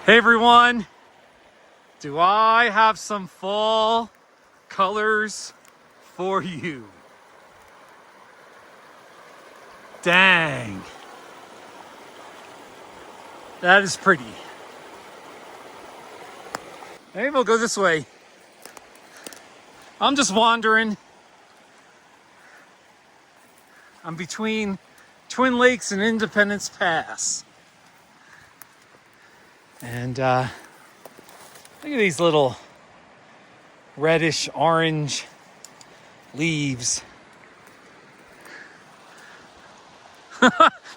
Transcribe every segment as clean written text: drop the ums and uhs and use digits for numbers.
Hey everyone, do I have some fall colors for you? Dang, that is pretty. Maybe we'll go this way. I'm just wandering. I'm between Twin Lakes and Independence Pass. And look at these little reddish orange leaves.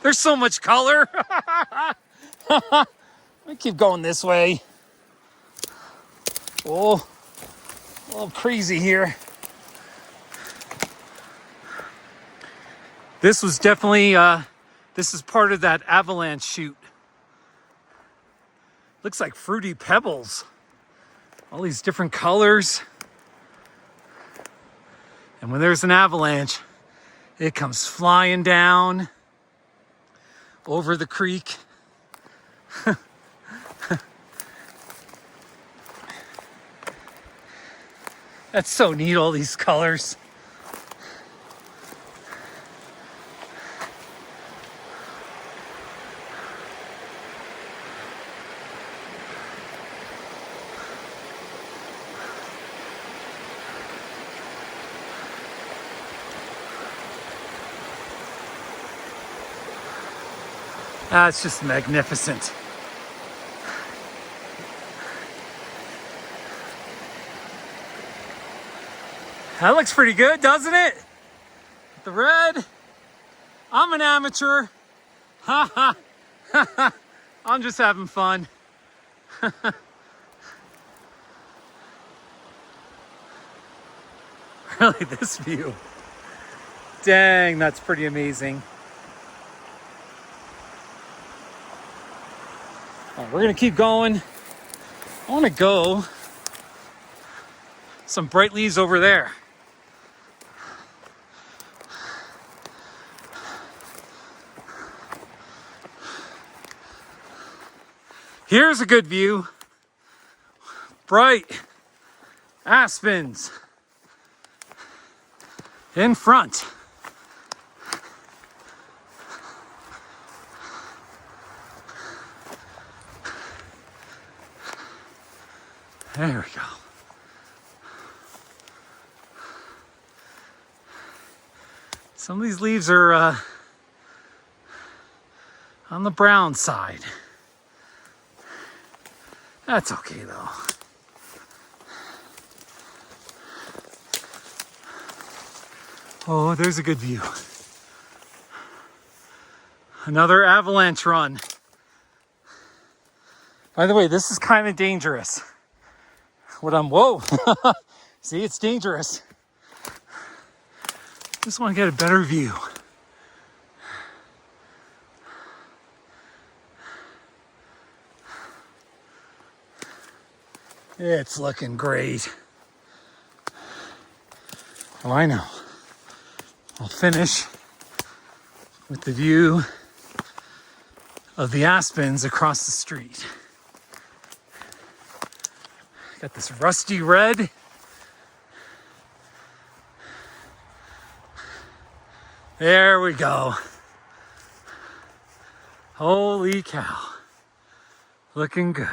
There's so much color. Let me keep going this way. Oh, a little crazy here. This was definitely, this is part of that Avalanche shoot. Looks like fruity pebbles. All these different colors. And when there's an avalanche, it comes flying down over the creek. That's so neat, all these colors. It's just magnificent. That looks pretty good, doesn't it? The red. I'm an amateur. Ha ha. I'm just having fun. Really, this view. Dang, that's pretty amazing. All right, we're gonna keep going. I wanna go some bright leaves over there. Here's a good view. Bright aspens in front. There we go. Some of these leaves are on the brown side. That's okay though. Oh, there's a good view. Another avalanche run. By the way, this is kind of dangerous. Whoa. See, it's dangerous. Just want to get a better view. It's looking great. Oh, I know. I'll finish with the view of the aspens across the street. Got this rusty red. There we go. Holy cow. Looking good.